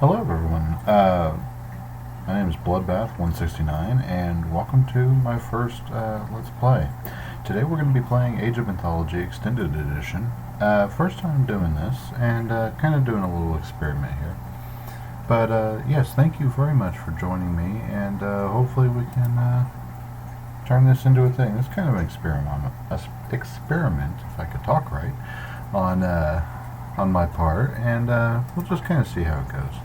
Hello everyone, my name is Bloodbath169 and welcome to my first Let's Play. Today we're going to be playing Age of Mythology Extended Edition. First time doing this and kind of doing a little experiment here. But yes, thank you very much for joining me and hopefully we can turn this into a thing. It's kind of an experiment, if I could talk right, on my part, and we'll just kind of see how it goes.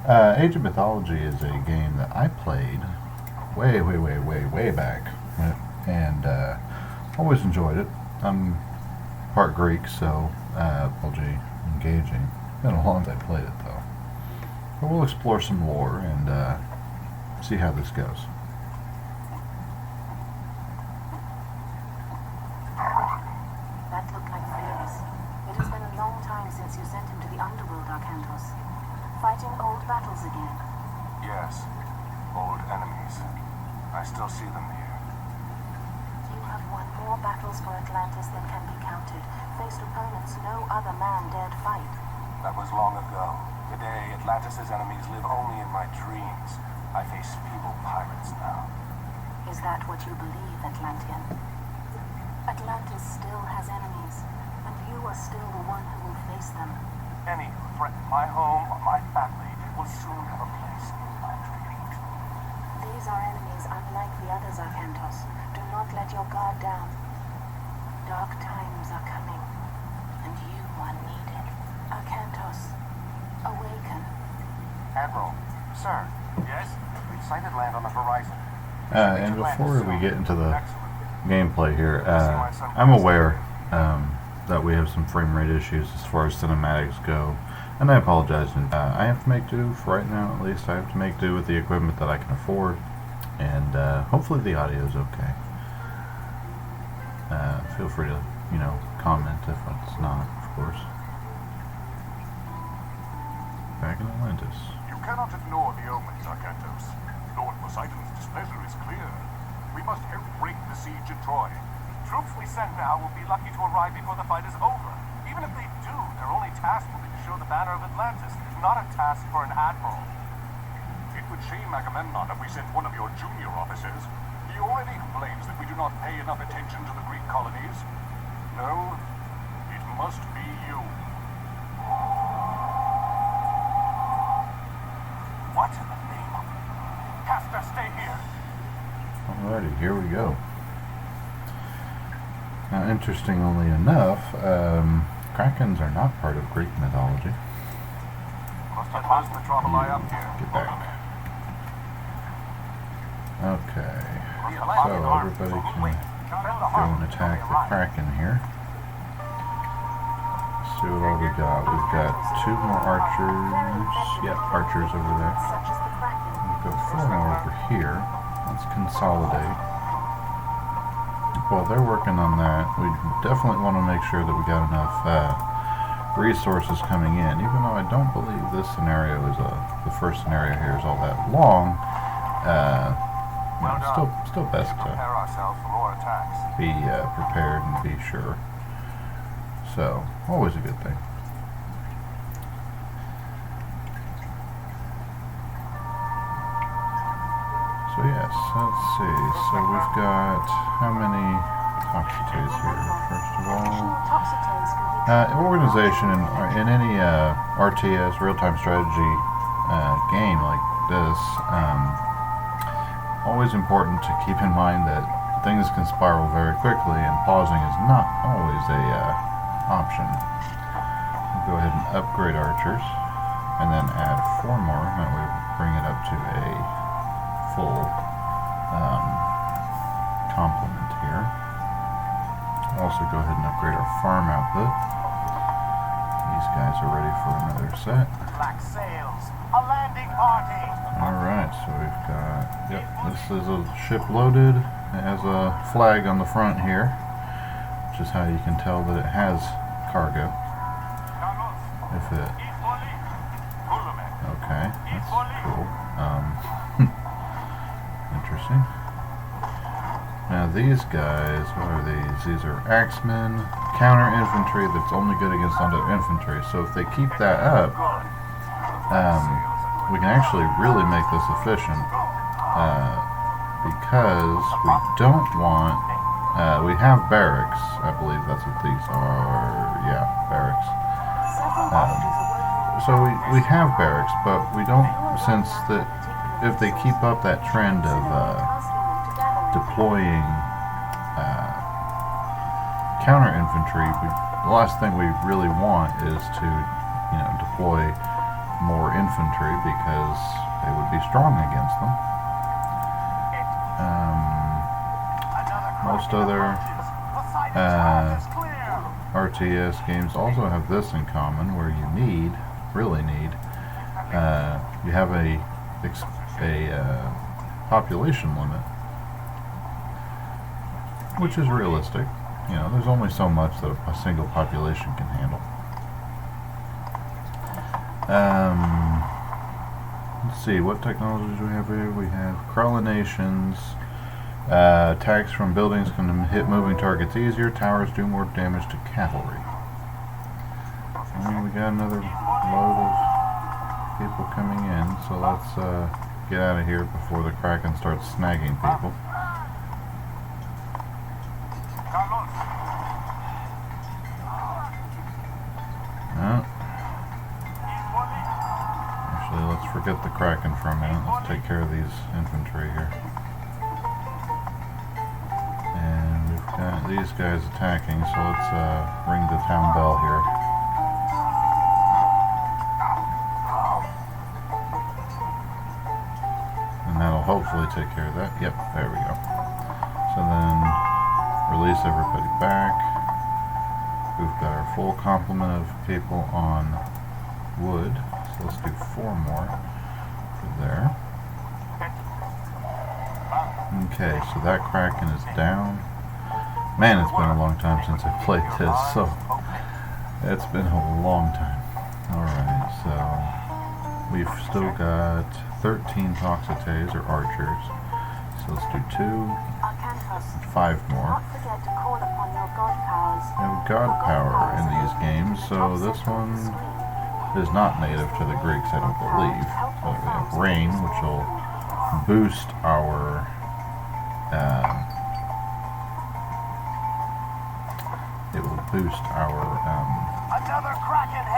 Age of Mythology is a game that I played way back, and always enjoyed it. I'm part Greek, so mythology engaging. Been a long time I played it though. But we'll explore some lore and see how this goes. That looked like Phoebus. It has been a long time since you sent him to the underworld, Arcantos. Fighting old battles again. Yes, old enemies. I still see them here. You have won more battles for Atlantis than can be counted. Faced opponents no other man dared fight. That was long ago. Today, Atlantis' enemies live only in my dreams. I face feeble pirates now. Is that what you believe, Atlantean? Atlantis still has enemies, and you are still the one who will face them. Any who threaten my home or my family will soon have a place in my dreams. These are enemies unlike the others, Arcantos. Do not let your guard down. Dark times are coming, and you are needed. Arcantos, awaken. Admiral, sir. Yes? We've sighted land on the horizon. And before we get into the gameplay here, I'm aware that we have some frame rate issues as far as cinematics go, and I apologize. I have to make do, for right now at least, I have to make do with the equipment that I can afford, and hopefully the audio is okay. Feel free to, comment if it's not, of course. Back in Atlantis. You cannot ignore the omens, Arcantos. Lord Poseidon's displeasure is clear. We must help break the siege in Troy. Troops we send now will be lucky to arrive before the fight is over. Even if they do, their only task will be to show the banner of Atlantis, not a task for an admiral. It would shame Agamemnon if we sent one of your junior officers. He already complains that we do not pay enough attention to the Greek colonies. No, it must be you. What in the name of... Castor, stay here! Alrighty, here we go. Now, interestingly enough, Krakens are not part of Greek mythology. Must have passed the trouble lie up here. Get back. Okay, so everybody can go and attack the Kraken here. Let's see what all we got. We've got 2 more archers. Yep, archers over there. We've got 4 more over here. Let's consolidate. While they're working on that, we definitely want to make sure that we got enough resources coming in. Even though I don't believe this scenario is the first scenario here is all that long, still best to prepare ourselves for more attacks. be prepared and be sure. So, always a good thing. So yes, let's see. So we've got how many Toxitates here? First of all, organization in any RTS real-time strategy game like this, always important to keep in mind that things can spiral very quickly, and pausing is not always a option. We'll go ahead and upgrade archers, and then add 4 more. That way, bring it up to a full complement here. Also go ahead and upgrade our farm output. These guys are ready for another set. Black sails, a landing party. Alright, so we've got, yep, this is a ship loaded. It has a flag on the front here, which is how you can tell that it has cargo. If it, okay, that's cool. Interesting. Now these guys, what are these? These are axemen, counter infantry that's only good against under infantry. So if they keep that up, we can actually really make this efficient because we don't want. We have barracks. I believe that's what these are. Yeah, barracks. So we have barracks, but we don't, since that if they keep up that trend of deploying counter infantry, the last thing we really want is to, deploy more infantry because they would be strong against them. Most other RTS games also have this in common, where you really need, you have a population limit, which is realistic. There's only so much that a single population can handle. Let's see, what technologies do we have here? We have crawlinations. Attacks from buildings can hit moving targets easier. Towers do more damage to cavalry. And we got another load of people coming in, so let's get out of here before the Kraken starts snagging people. Actually, let's forget the Kraken for a minute. Let's take care of these infantry here. And we've got these guys attacking, so let's ring the town bell here. And that'll hopefully take care of that. Yep, there we go. So then release everybody back. We've got our full complement of people on wood, so let's do 4 more for there. Okay, so that Kraken is down. Man, it's been a long time since I played this, so it's been a long time. Alright, so we've still got 13 Toxotes or archers, so let's do 2, 5 more. We have god power in these games, so this one is not native to the Greeks, I don't believe. So we have rain, which will boost our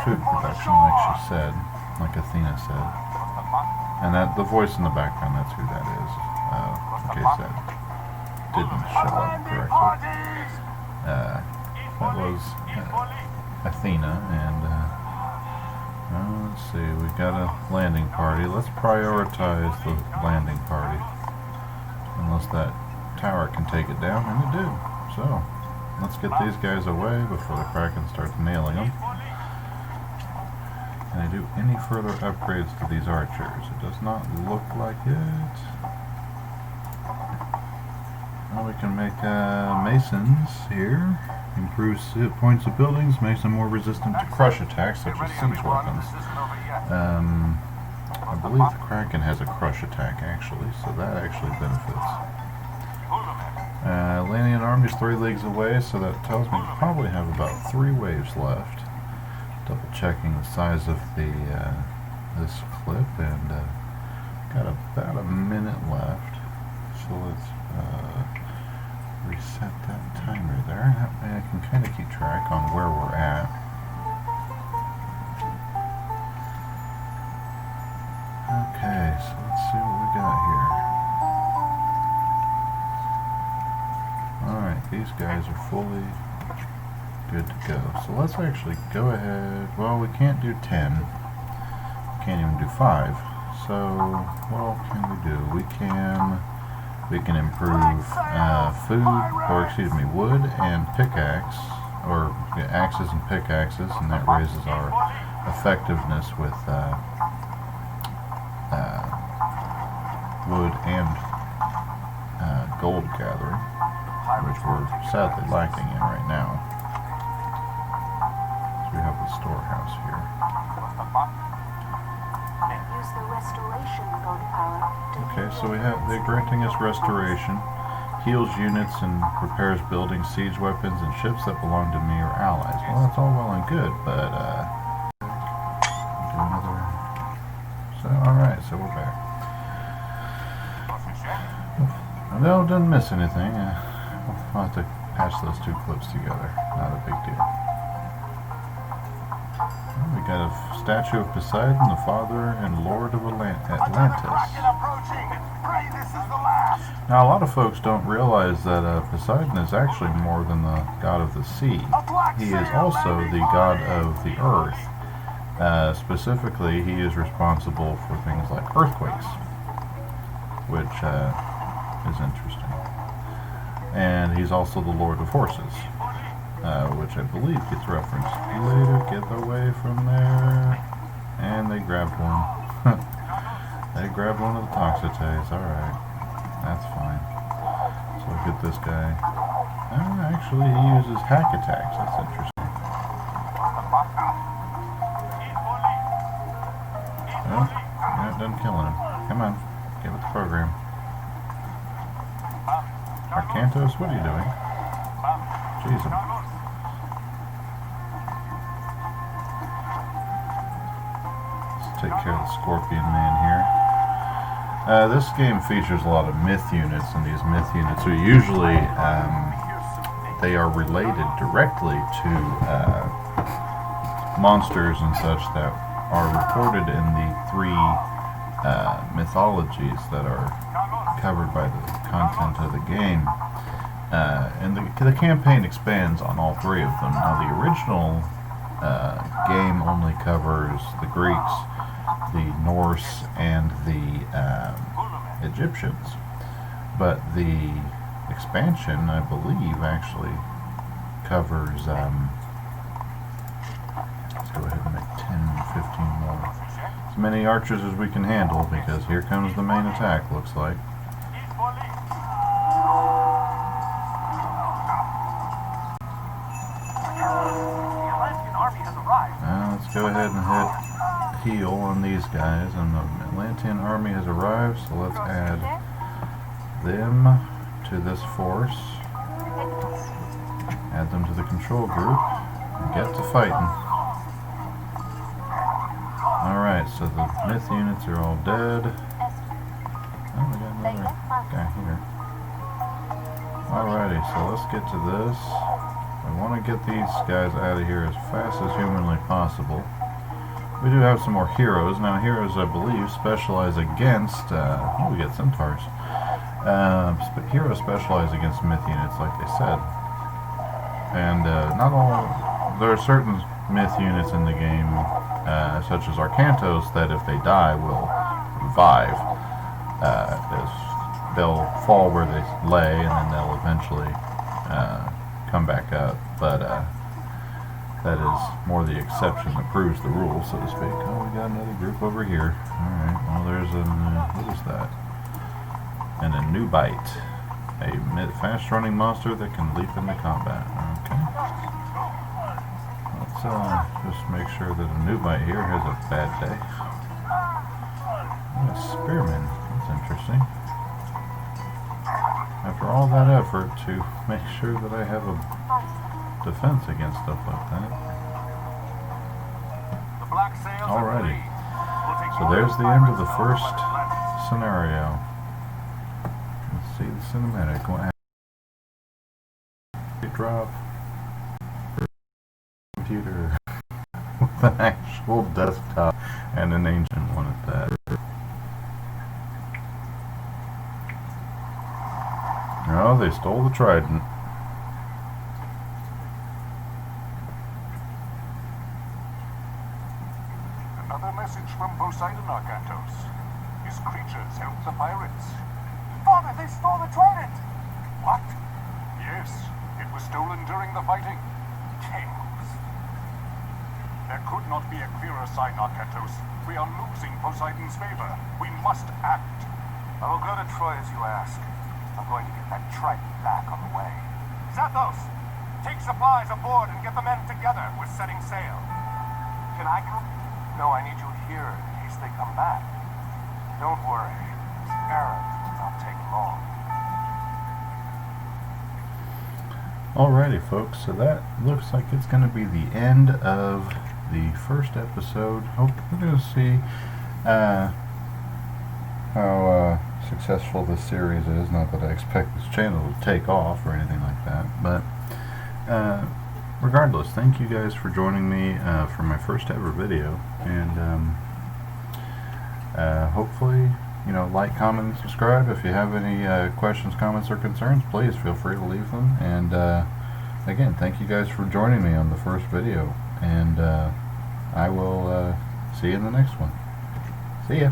food production, like she said, like Athena said. And that the voice in the background, that's who that is. In case that didn't show up correctly. That was Athena, and let's see, we got a landing party. Let's prioritize the landing party, unless that tower can take it down, and it did. So let's get these guys away before the Kraken starts nailing them. Can I do any further upgrades to these archers? It does not look like it. Well, we can make masons here. Improves points of buildings, makes them more resistant to crush attacks, such as siege weapons. I believe the Kraken has a crush attack, actually, so that actually benefits. Landing an army is 3 leagues away, so that tells me we probably have about 3 waves left. Double checking the size of the this clip, and got about a minute left. So let's reset that timer there. That way I can kind of keep track on where we're at. Okay, so let's see what we got here. Alright, these guys are fully good to go. So let's actually go ahead. Well, we can't do 10. We can't even do 5. So what can we do? We can improve wood and pickaxe, or axes and pickaxes, and that raises our effectiveness with wood and gold gathering, which we're sadly lacking in right now. So we have the storehouse here. Use the restoration god power. Okay, so they're granting us restoration, heals units and repairs buildings, siege weapons, and ships that belong to me or allies. Well, that's all well and good, but do another so we're back. No, didn't miss anything. I'll have to patch those two clips together. Not a big deal. Well, we got a statue of Poseidon, the father and lord of Atlantis. Now, a lot of folks don't realize that Poseidon is actually more than the god of the sea. He is also the god of the earth. Specifically, he is responsible for things like earthquakes, which is interesting. And he's also the lord of horses, which I believe gets referenced later. Get away from there. And they grabbed one. They grabbed one of the Toxotes. Alright. That's fine. So look at this guy. Actually, he uses hack attacks. That's interesting. Well, yeah, it doesn't kill him. Come on. Get with the program. Arcantos, what are you doing? Jeez. Let's take care of the Scorpion Man here. This game features a lot of myth units, and these myth units are usually they are related directly to monsters and such that are reported in the three mythologies that are covered by the content of the game. And the campaign expands on all three of them. Now, the original game only covers the Greeks, the Norse, and the Egyptians. But the expansion, I believe, actually covers, let's go ahead and make 10, 15 more. As many archers as we can handle, because here comes the main attack, looks like. Let's go ahead and hit heal on these guys, and the Atlantean army has arrived, so let's add them to this force, add them to the control group, and get to fighting. Alright, so the myth units are all dead. Oh, we got another guy here. Alrighty, so let's get to this. I want to get these guys out of here as fast as humanly possible. We do have some more heroes. Now, heroes, I believe, specialize against... we got centaurs. Heroes specialize against myth units, like they said. And not all... There are certain myth units in the game, such as Arcantos, that if they die will revive. They'll fall where they lay, and then they'll eventually come back up. But that is more the exception that proves the rule, so to speak. Oh, we got another group over here. Alright, well, there's a... what is that? And a new bite. A fast-running monster that can leap into combat. Okay. Let's just make sure that a new bite here has a bad day. Oh, a spearman. That's interesting. After all that effort to make sure that I have a defense against stuff like that. Alrighty. So there's the end of the first scenario. Let's see the cinematic. What happened? Drop. Computer with an actual desktop and an ancient one at that. Oh, they stole the trident. Another message from Poseidon, Arcantos. His creatures help the pirates. Father, they stole the trident! What? Yes, it was stolen during the fighting. Chaos. There could not be a clearer sign, Arcantos. We are losing Poseidon's favor. We must act. I will go to Troy as you ask. I'm going to get that trident back on the way. Zathos! Take supplies aboard and get the men together. We're setting sail. Can I come? No, I need you here in case they come back. Don't worry. This errand will not take long. Alrighty, folks, so that looks like it's going to be the end of the first episode. Hope we're going to see how successful this series is. Not that I expect this channel to take off or anything like that, but regardless, thank you guys for joining me for my first ever video, and hopefully, you know, like, comment, and subscribe. If you have any questions, comments, or concerns, please feel free to leave them. And again, thank you guys for joining me on the first video, and I will see you in the next one. See ya.